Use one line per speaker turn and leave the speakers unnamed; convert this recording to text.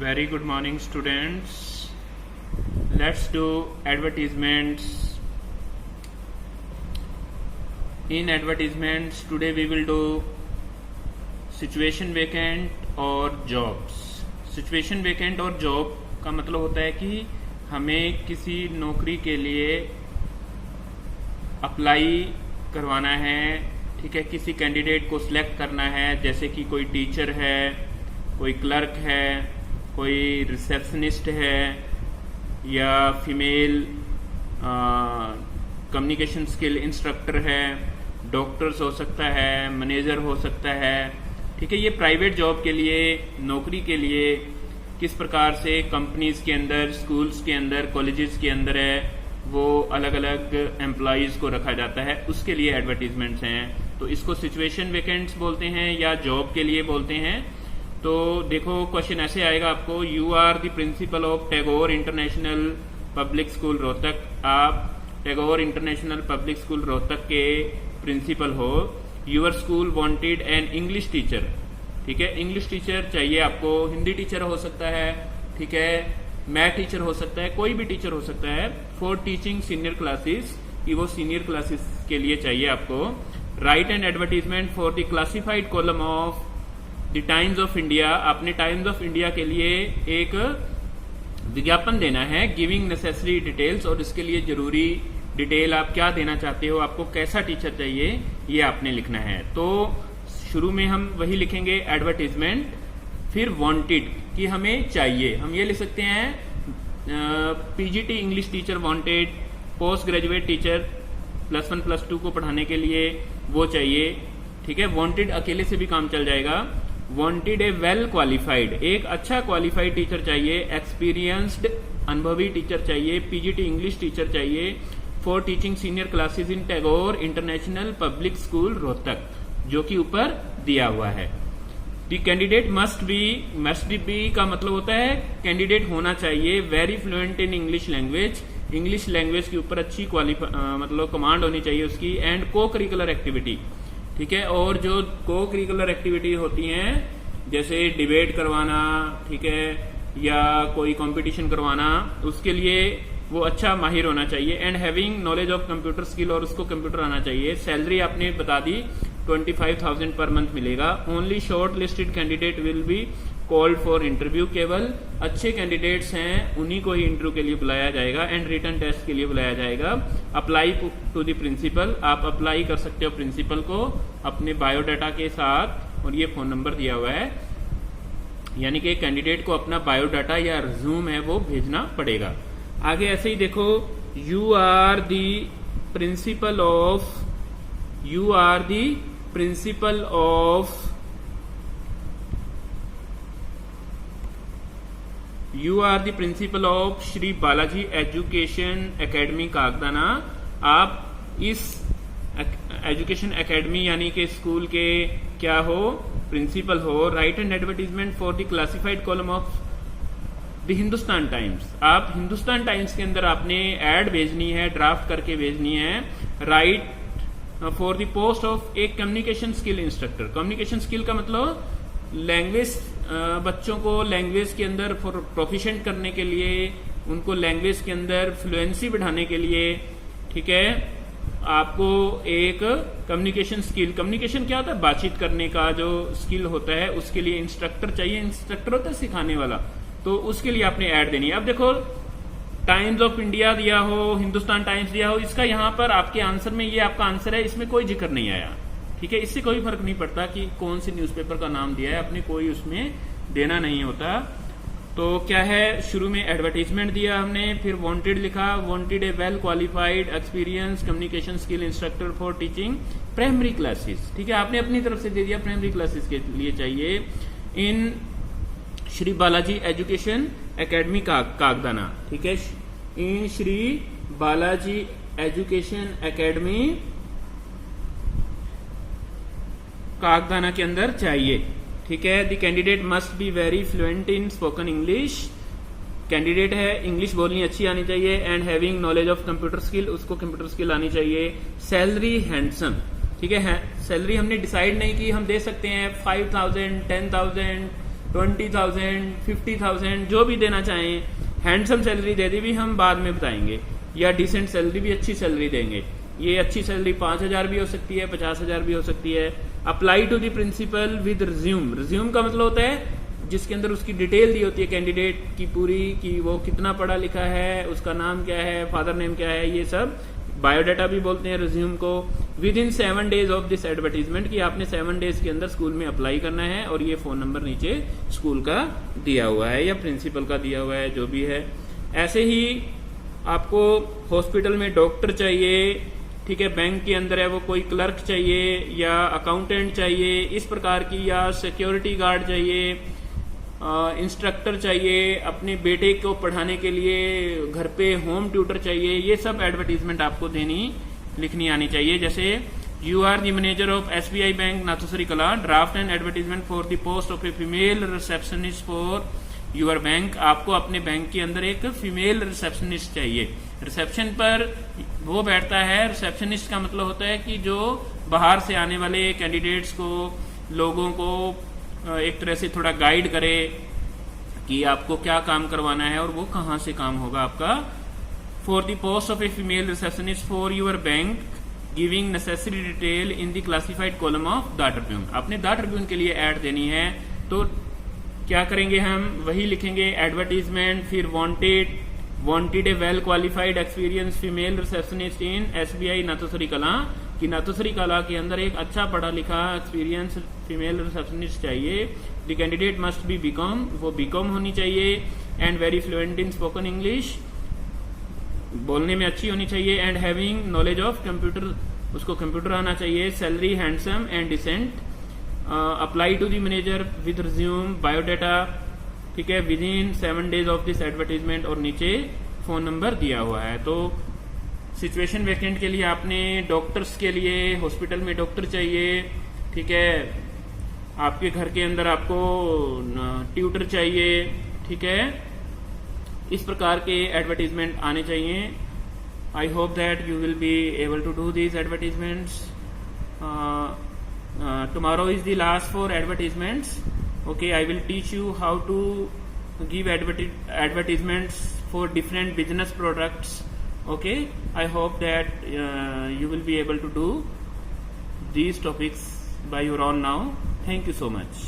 Very good morning, students. Let's do advertisements. In advertisements, today we will do situation vacant और jobs. Situation vacant और job का मतलब होता है कि हमें किसी नौकरी के लिए अप्लाई करवाना है, ठीक है, किसी कैंडिडेट को सिलेक्ट करना है, जैसे कि कोई टीचर है, कोई क्लर्क है, कोई रिसेप्शनिस्ट है, या फीमेल कम्युनिकेशन स्किल इंस्ट्रक्टर है, डॉक्टर्स हो सकता है, मैनेजर हो सकता है, ठीक है। ये प्राइवेट जॉब के लिए, नौकरी के लिए किस प्रकार से कंपनीज के अंदर, स्कूल्स के अंदर, कॉलेजेस के अंदर है, वो अलग अलग एम्प्लॉयज को रखा जाता है, उसके लिए एडवर्टीजमेंट्स हैं। तो इसको सिचुएशन वेकेंट्स बोलते हैं या जॉब के लिए बोलते हैं। तो देखो क्वेश्चन ऐसे आएगा आपको, you are the principal of Tagore International Public School Rohtak. आप Tagore International Public School Rohtak के प्रिंसिपल हो। Your school wanted an English teacher, ठीक है, इंग्लिश टीचर चाहिए आपको। हिंदी टीचर हो सकता है, ठीक है, मैथ टीचर हो सकता है, कोई भी टीचर हो सकता है, फॉर टीचिंग सीनियर क्लासेस, कि वो सीनियर क्लासेस के लिए चाहिए आपको। Right N advertisement for the classified column of the times of India. आपने टाइम्स ऑफ इंडिया के लिए एक विज्ञापन देना है, गिविंग नेसेसरी डिटेल्स, और इसके लिए जरूरी डिटेल आप क्या देना चाहते हो, आपको कैसा टीचर चाहिए, ये आपने लिखना है। तो शुरू में हम वही लिखेंगे एडवर्टीजमेंट, फिर वांटेड कि हमें चाहिए, हम ये लिख सकते हैं PGT English teacher wanted, post graduate teacher +1 +2 को पढ़ाने के लिए वो चाहिए, ठीक है। वांटेड अकेले से भी काम चल जाएगा। वांटेड ए वेल क्वालिफाइड, एक अच्छा क्वालिफाइड टीचर चाहिए। एक्सपीरियंस्ड, अनुभवी टीचर चाहिए। पीजीटी इंग्लिश टीचर चाहिए for teaching senior classes in Tagore International Public School Rohtak, जो कि ऊपर दिया हुआ है। द कैंडिडेट मस्ट बी का मतलब होता है कैंडिडेट होना चाहिए very fluent in English language, English language के ऊपर अच्छी मतलब कमांड होनी चाहिए उसकी। एंड को करिकुलर एक्टिविटी, ठीक है, और जो को करिकुलर एक्टिविटी होती हैं जैसे डिबेट करवाना, ठीक है, या कोई कंपटीशन करवाना, उसके लिए वो अच्छा माहिर होना चाहिए। And having knowledge of computer skill, और उसको कंप्यूटर आना चाहिए। सैलरी आपने बता दी 25,000 पर मंथ मिलेगा। Only short listed candidate will be called for interview, केवल अच्छे कैंडिडेट्स हैं उन्हीं को ही इंटरव्यू के लिए बुलाया जाएगा। एंड रिटन टेस्ट के लिए बुलाया जाएगा। अप्लाई टू द प्रिंसिपल, आप अप्लाई कर सकते हो प्रिंसिपल को अपने बायोडाटा के साथ, और ये फोन नंबर दिया हुआ है, यानी कि कैंडिडेट को अपना बायोडाटा या रिज्यूम है वो भेजना पड़ेगा। आगे ऐसे ही देखो, you are the principal of Shri Balaji Education Academy Kagdana. आप इस एजुकेशन एकेडमी यानी कि स्कूल के क्या हो, प्रिंसिपल हो। Right N advertisement for the classified column of the Hindustan times. आप हिंदुस्तान टाइम्स के अंदर आपने एड भेजनी है, ड्राफ्ट करके भेजनी है। Write for the post of एक communication skill instructor. Communication skill का मतलब लैंग्वेज, बच्चों को लैंग्वेज के अंदर प्रोफिशिएंट करने के लिए, उनको लैंग्वेज के अंदर फ्लुएंसी बढ़ाने के लिए, ठीक है, आपको एक कम्युनिकेशन स्किल, कम्युनिकेशन क्या होता है, बातचीत करने का जो स्किल होता है, उसके लिए इंस्ट्रक्टर चाहिए। इंस्ट्रक्टर होता है सिखाने वाला, तो उसके लिए आपने ऐड देनी है। अब देखो टाइम्स ऑफ इंडिया दिया हो, हिंदुस्तान टाइम्स दिया हो, इसका यहाँ पर आपके आंसर में, ये आपका आंसर है, इसमें कोई जिक्र नहीं आया, ठीक है। इससे कोई फर्क नहीं पड़ता कि कौन सी न्यूज़पेपर का नाम दिया है, अपने कोई उसमें देना नहीं होता। तो क्या है, शुरू में एडवर्टीजमेंट दिया हमने, फिर वांटेड लिखा, wanted A well qualified experience communication skill instructor for teaching primary classes, ठीक है, आपने अपनी तरफ से दे दिया, प्राइमरी क्लासेस के लिए चाहिए। इन श्री बालाजी एजुकेशन एकेडमी कागदाना, ठीक है, इन श्री बालाजी एजुकेशन एकेडमी कागदाना के अंदर चाहिए, ठीक है। The candidate must be very fluent in spoken English, candidate है इंग्लिश बोलनी अच्छी आनी चाहिए। And having knowledge of computer skill, उसको कंप्यूटर स्किल आनी चाहिए। सैलरी हैंडसम, ठीक है। सैलरी हमने डिसाइड नहीं की, हम दे सकते हैं 5,000, 10,000, 20,000, 50,000 जो भी देना चाहें, हैंडसम सैलरी दे दी भी हम बाद में बताएंगे, या डिसेंट सैलरी भी, अच्छी सैलरी देंगे। ये अच्छी सैलरी 5,000 भी हो सकती है, 50,000 भी हो सकती है। Apply to the principal with resume. Resume का मतलब होता है जिसके अंदर उसकी डिटेल दी होती है कैंडिडेट की पूरी, कि वो कितना पढ़ा लिखा है, उसका नाम क्या है, फादर नेम क्या है, ये सब बायोडाटा भी बोलते हैं रिज्यूम को। With in 7 days of this advertisement, कि आपने 7 डेज के अंदर स्कूल में अप्लाई करना है, और ये फोन नंबर नीचे स्कूल का दिया हुआ है या प्रिंसिपल का दिया हुआ है, जो भी है। ऐसे ही आपको हॉस्पिटल में डॉक्टर चाहिए, ठीक है, बैंक के अंदर है वो कोई क्लर्क चाहिए या अकाउंटेंट चाहिए इस प्रकार की, या सिक्योरिटी गार्ड चाहिए, इंस्ट्रक्टर चाहिए, अपने बेटे को पढ़ाने के लिए घर पे होम ट्यूटर चाहिए, ये सब एडवर्टीजमेंट आपको लिखनी आनी चाहिए। जैसे you are the manager of SBI bank Nathusari Kala, draft and advertisement for the post of a female receptionist for your bank. आपको अपने बैंक के अंदर एक फीमेल रिसेप्शनिस्ट चाहिए। रिसेप्शन पर वो बैठता है, रिसेप्शनिस्ट का मतलब होता है कि जो बाहर से आने वाले कैंडिडेट्स को, लोगों को एक तरह से थोड़ा गाइड करे कि आपको क्या काम करवाना है और वो कहाँ से काम होगा आपका। For the post of a female receptionist for your bank giving necessary detail in the classified column of the Tribune. आपने द ट्रिब्यून के लिए ऐड देनी है, तो क्या करेंगे हम, वही लिखेंगे एडवर्टीजमेंट, फिर वांटेड ए well qualified experience female receptionist इन SBI नाथुसरी कला, कि नाथुसरी कला के अंदर एक अच्छा पढ़ा लिखा एक्सपीरियंस फीमेल रिसेप्शनिस्ट चाहिए। The candidate must be BCom, वो बीकॉम होनी चाहिए, and very fluent in spoken English, बोलने में अच्छी होनी चाहिए, and having knowledge of computer, उसको कंप्यूटर आना चाहिए। Salary handsome and decent. Apply to the manager with resume, biodata, ठीक है, within 7 days of this advertisement, और नीचे फोन नंबर दिया हुआ है। तो सिचुएशन वैकेंट के लिए आपने डॉक्टर्स के लिए हॉस्पिटल में डॉक्टर चाहिए, ठीक है, आपके घर के अंदर आपको ट्यूटर चाहिए, ठीक है, इस प्रकार के एडवर्टीजमेंट आने चाहिए। I hope that you will be able to do these advertisements. Tomorrow is the last for advertisements. Okay, I will teach you how to give advertisements for different business products. Okay, I hope that you will be able to do these topics by your own now. Thank you so much.